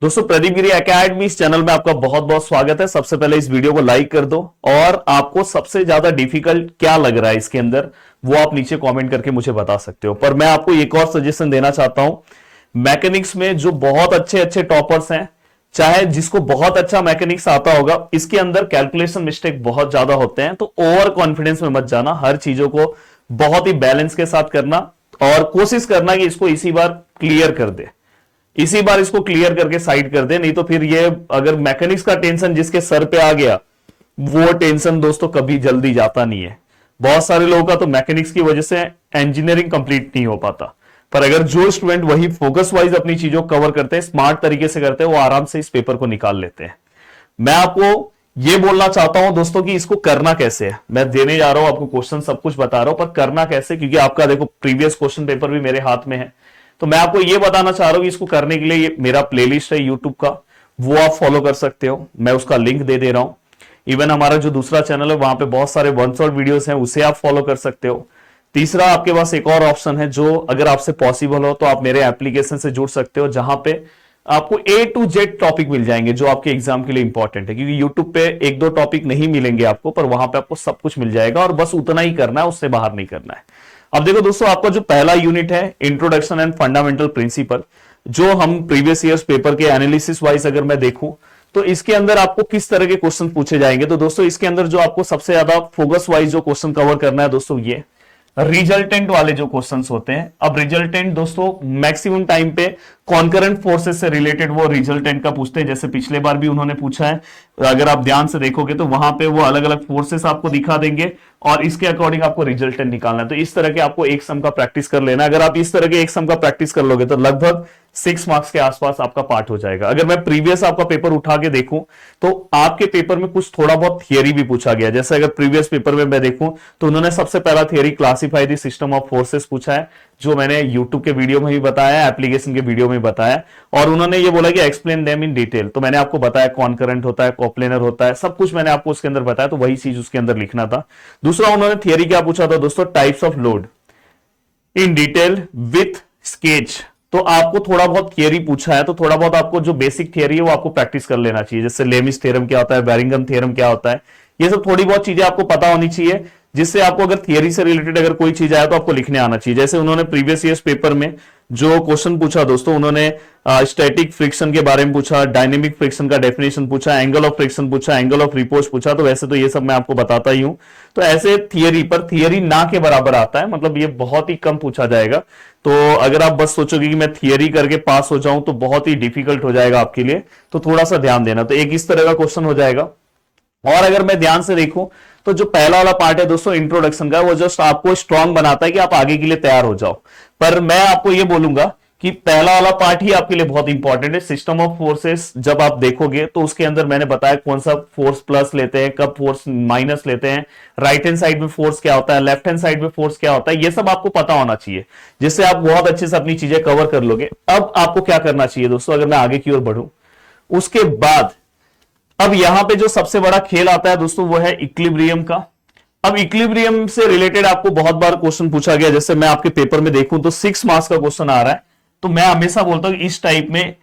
दोस्तों प्रदीप गिरी एकेडमी इस चैनल में आपका बहुत बहुत स्वागत है। सबसे पहले इस वीडियो को लाइक कर दो और आपको सबसे ज्यादा डिफिकल्ट क्या लग रहा है इसके अंदर वो आप नीचे कमेंट करके मुझे बता सकते हो। पर मैं आपको एक और सजेशन देना चाहता हूं, मैकेनिक्स में जो बहुत अच्छे अच्छे टॉपर्स हैं, चाहे जिसको बहुत अच्छा मैकेनिक्स आता होगा, इसके अंदर कैलकुलेशन मिस्टेक बहुत ज्यादा होते हैं। तो ओवर कॉन्फिडेंस में मत जाना, हर चीजों को बहुत ही बैलेंस के साथ करना और कोशिश करना कि इसको इसी बार क्लियर कर दे, इसी बार इसको क्लियर करके साइड कर दे। नहीं तो फिर ये अगर मैकेनिक्स का टेंशन जिसके सर पे आ गया, वो टेंशन दोस्तों कभी जल्दी जाता नहीं है। बहुत सारे लोगों का तो मैकेनिक्स की वजह से इंजीनियरिंग कंप्लीट नहीं हो पाता। पर अगर जो स्टूडेंट वही फोकस वाइज अपनी चीजों को कवर करते हैं, स्मार्ट तरीके से करते हैं, वो आराम से इस पेपर को निकाल लेते हैं। मैं आपको ये बोलना चाहता हूं दोस्तों कि इसको करना कैसे है। मैं देने जा रहा हूं आपको क्वेश्चन, सब कुछ बता रहा हूं, पर करना कैसे, क्योंकि आपका देखो प्रीवियस क्वेश्चन पेपर भी मेरे हाथ में है। तो मैं आपको ये बताना चाह रहा हूं कि इसको करने के लिए ये मेरा प्लेलिस्ट है यूट्यूब का, वो आप फॉलो कर सकते हो। मैं उसका लिंक दे दे रहा हूं। इवन हमारा जो दूसरा चैनल है वहां पे बहुत सारे वन शॉट वीडियोस हैं, उसे आप फॉलो कर सकते हो। तीसरा आपके पास एक और ऑप्शन है, जो अगर आपसे पॉसिबल हो तो आप मेरे एप्लीकेशन से जुड़ सकते हो, जहां पे आपको A to Z टॉपिक मिल जाएंगे जो आपके एग्जाम के लिए इंपॉर्टेंट है। क्योंकि यूट्यूब पे एक दो टॉपिक नहीं मिलेंगे आपको, पर वहां पे आपको सब कुछ मिल जाएगा और बस उतना ही करना है, उससे बाहर नहीं करना है। अब देखो दोस्तों, आपका जो पहला यूनिट है इंट्रोडक्शन एंड फंडामेंटल प्रिंसिपल, जो हम प्रीवियस ईयर्स पेपर के एनालिसिस वाइज अगर मैं देखूं तो इसके अंदर आपको किस तरह के क्वेश्चन पूछे जाएंगे। तो दोस्तों इसके अंदर जो आपको सबसे ज्यादा फोकस वाइज जो क्वेश्चन कवर करना है दोस्तों, ये रिजल्टेंट वाले जो क्वेश्चंस होते हैं। अब रिजल्टेंट दोस्तों मैक्सिमम टाइम पे कॉन्करेंट फोर्सेस से रिलेटेड वो रिजल्टेंट का पूछते हैं, जैसे पिछले बार भी उन्होंने पूछा है। अगर आप ध्यान से देखोगे तो वहां पे वो अलग अलग फोर्सेस आपको दिखा देंगे और इसके अकॉर्डिंग आपको रिजल्टेंट निकालना है। तो इस तरह के आपको एक सम का प्रैक्टिस कर लेना। अगर आप इस तरह के एक सम का प्रैक्टिस कर लोगे तो लगभग 6 मार्क्स के आसपास आपका पार्ट हो जाएगा। अगर मैं प्रीवियस आपका पेपर उठा के देखूं तो आपके पेपर में कुछ थोड़ा बहुत थियरी भी पूछा गया। जैसे अगर प्रीवियस पेपर में मैं देखूं तो उन्होंने सबसे पहला theory classify the system of forces पूछा है, जो मैंने यूट्यूब के वीडियो में भी बताया, एप्लीकेशन के वीडियो में बताया, और उन्होंने ये बोला कि एक्सप्लेन देम इन डिटेल। तो मैंने आपको बताया कॉन्करेंट होता है, कोप्लेनर होता है, सब कुछ मैंने आपको उसके अंदर बताया, तो वही चीज उसके अंदर लिखना था। दूसरा उन्होंने थियरी क्या पूछा था दोस्तों, types of load in detail with sketch. तो आपको थोड़ा बहुत थियरी पूछा है, तो थोड़ा बहुत आपको जो बेसिक थियरी है वो आपको प्रैक्टिस कर लेना चाहिए। जैसे लेमिस थ्योरम क्या होता है, बैरिंगम थ्योरम क्या होता है, ये सब थोड़ी बहुत चीजें आपको पता होनी चाहिए, जिससे आपको अगर थियरी से रिलेटेड अगर कोई चीज आए तो आपको लिखने आना चाहिए। जैसे उन्होंने प्रीवियस ईयर्स पेपर में जो क्वेश्चन पूछा दोस्तों, उन्होंने स्टैटिक फ्रिक्शन के बारे में पूछा, डायनेमिक फ्रिक्शन का डेफिनेशन पूछा, एंगल ऑफ फ्रिक्शन पूछा, एंगल ऑफ रिपोज पूछा। तो वैसे तो ये सब मैं आपको बताता ही हूं। तो ऐसे थियरी पर थियरी ना के बराबर आता है, मतलब ये बहुत ही कम पूछा जाएगा। तो अगर आप बस सोचोगे कि मैं थियरी करके पास हो जाऊं तो बहुत ही डिफिकल्ट हो जाएगा आपके लिए, तो थोड़ा सा ध्यान देना। तो एक इस तरह का क्वेश्चन हो जाएगा। और अगर मैं ध्यान से देखूं तो जो पहला वाला पार्ट है दोस्तों इंट्रोडक्शन का, वो जस्ट आपको स्ट्रांग बनाता है कि आप आगे के लिए तैयार हो जाओ। पर मैं आपको ये बोलूंगा कि पहला वाला पार्ट ही आपके लिए बहुत इंपॉर्टेंट है। सिस्टम ऑफ फोर्सेस जब आप देखोगे तो उसके अंदर मैंने बताया कौन सा फोर्स प्लस लेते हैं, कब फोर्स माइनस लेते हैं, राइट हैंड साइड में फोर्स क्या होता है, लेफ्ट हैंड साइड में फोर्स क्या होता है, ये सब आपको पता होना चाहिए, जिससे आप बहुत अच्छे से अपनी चीजें कवर कर लोगे। अब आपको क्या करना चाहिए दोस्तों, अगर मैं आगे की ओर बढ़ूं, उसके बाद अब यहां पे जो सबसे बड़ा खेल आता है दोस्तों वो है इक्विलिब्रियम का। अब इक्विलिब्रियम से रिलेटेड आपको बहुत बार क्वेश्चन पूछा गया। जैसे मैं आपके पेपर में देखूं तो 6 मार्क्स का क्वेश्चन आ रहा है। तो मैं हमेशा बोलता हूं इस टाइप में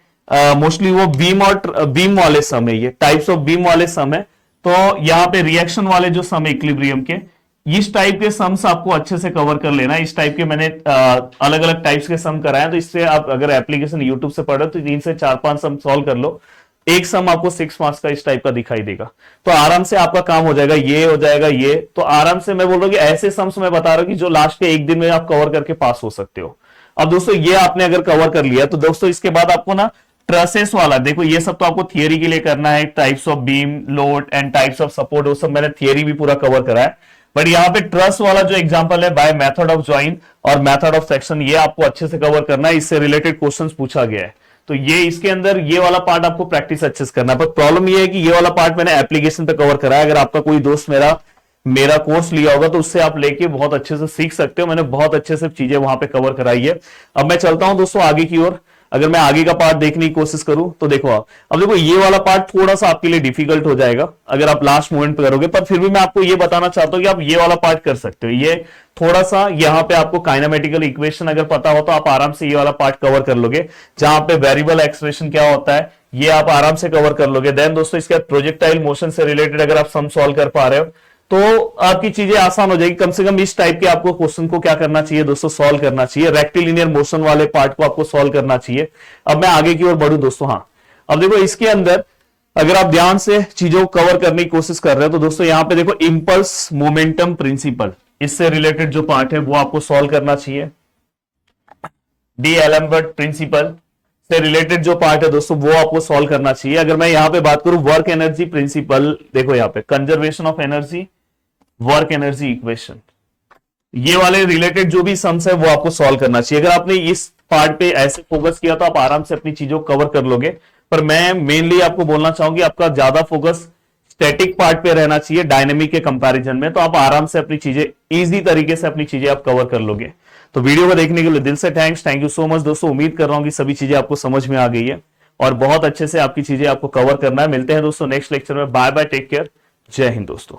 मोस्टली वो बीम और बीम वाले सम है, ये टाइप्स ऑफ बीम वाले सम है। तो यहां पे रिएक्शन वाले जो सम है इक्विलिब्रियम के, इस टाइप के सम्स आपको अच्छे से कवर कर लेना। इस टाइप के मैंने अलग अलग टाइप्स के सम कराए, तो इससे आप अगर एप्लीकेशन यूट्यूब से पढ़ो तो 3 से 4-5 सम सॉल्व कर लो, एक सम आपको 6 मार्क्स का इस टाइप का दिखाई देगा। तो आराम से आपका काम हो जाएगा, ये हो जाएगा ये। तो आराम से मैं बोल रहा हूं कि ऐसे सम्स मैं बता रहा हूं कि जो लास्ट के एक दिन में आप कवर करके पास हो सकते हो। अब दोस्तों ये आपने अगर कवर कर लिया तो दोस्तों इसके बाद आपको ना ट्रसेस वाला, देखो ये सब तो आपको थियरी के लिए करना है, types of beam, load and types of support, वो सब मैंने थियरी भी पूरा कवर करा है। बट यहाँ पे ट्रस वाला जो एग्जांपल है बाय मेथड ऑफ ज्वाइन और मेथड ऑफ सेक्शन, ये आपको अच्छे से कवर करना है। इससे रिलेटेड क्वेश्चंस पूछा गया है, तो ये इसके अंदर ये वाला पार्ट आपको प्रैक्टिस अच्छे से करना है। पर प्रॉब्लम ये है कि ये वाला पार्ट मैंने एप्लीकेशन पे कवर करा है। अगर आपका कोई दोस्त मेरा कोर्स लिया होगा तो उससे आप लेके बहुत अच्छे से सीख सकते हो। मैंने बहुत अच्छे से चीजें वहां पे कवर कराई है। अब मैं चलता हूं दोस्तों आगे की ओर। अगर मैं आगे का पार्ट देखने की कोशिश करूं तो देखो अब देखो ये वाला पार्ट थोड़ा सा आपके लिए डिफिकल्ट हो जाएगा अगर आप लास्ट मोमेंट पे करोगे, पर फिर भी मैं आपको ये बताना चाहता हूं कि आप ये वाला पार्ट कर सकते हो। ये थोड़ा सा यहां पे आपको काइनेमेटिकल इक्वेशन अगर पता हो तो आप आराम से ये वाला पार्ट कवर कर लोगे, जहां पे वेरिएबल एक्सप्रेशन क्या होता है, ये आप आराम से कवर कर लोगे। देन दोस्तों इसके बाद प्रोजेक्टाइल मोशन से रिलेटेड अगर आप सम सॉल्व कर पा रहे हो तो आपकी चीजें आसान हो जाएगी। कम से कम इस टाइप के आपको क्वेश्चन को क्या करना चाहिए दोस्तों, सॉल्व करना चाहिए। रेक्टिलिनियर मोशन वाले पार्ट को आपको सॉल्व करना चाहिए। अब मैं आगे की ओर बढ़ूं दोस्तों। हाँ, अब देखो इसके अंदर अगर आप ध्यान से चीजों को कवर करने की कोशिश कर रहे हो तो दोस्तों यहां पे देखो इंपल्स मोमेंटम प्रिंसिपल, इससे रिलेटेड जो पार्ट है वो आपको सॉल्व करना चाहिए। डी एलम्बर्ट प्रिंसिपल से रिलेटेड जो पार्ट है दोस्तों वो आपको सॉल्व करना चाहिए। अगर मैं यहां पे बात करूं वर्क एनर्जी प्रिंसिपल, देखो यहां पे conservation of energy, work energy equation, ये वाले रिलेटेड जो भी सम्स है वो आपको सॉल्व करना चाहिए। अगर आपने इस पार्ट पे ऐसे फोकस किया तो आप आराम से अपनी चीजों को कवर कर लोगे। पर मैं मेनली आपको बोलना चाहूंगी आपका ज्यादा फोकस स्टैटिक पार्ट पे रहना चाहिए डायनेमिक के कंपैरिजन में, तो आप आराम से अपनी चीजें इजी तरीके से अपनी चीजें आप कवर कर लोगे। तो वीडियो को देखने के लिए दिल से थैंक यू सो मच दोस्तों। उम्मीद कर रहा हूं कि सभी चीजें आपको समझ में आ गई है और बहुत अच्छे से आपकी चीजें आपको कवर करना है। मिलते हैं दोस्तों नेक्स्ट लेक्चर में। बाय बाय, टेक केयर, जय हिंद दोस्तों।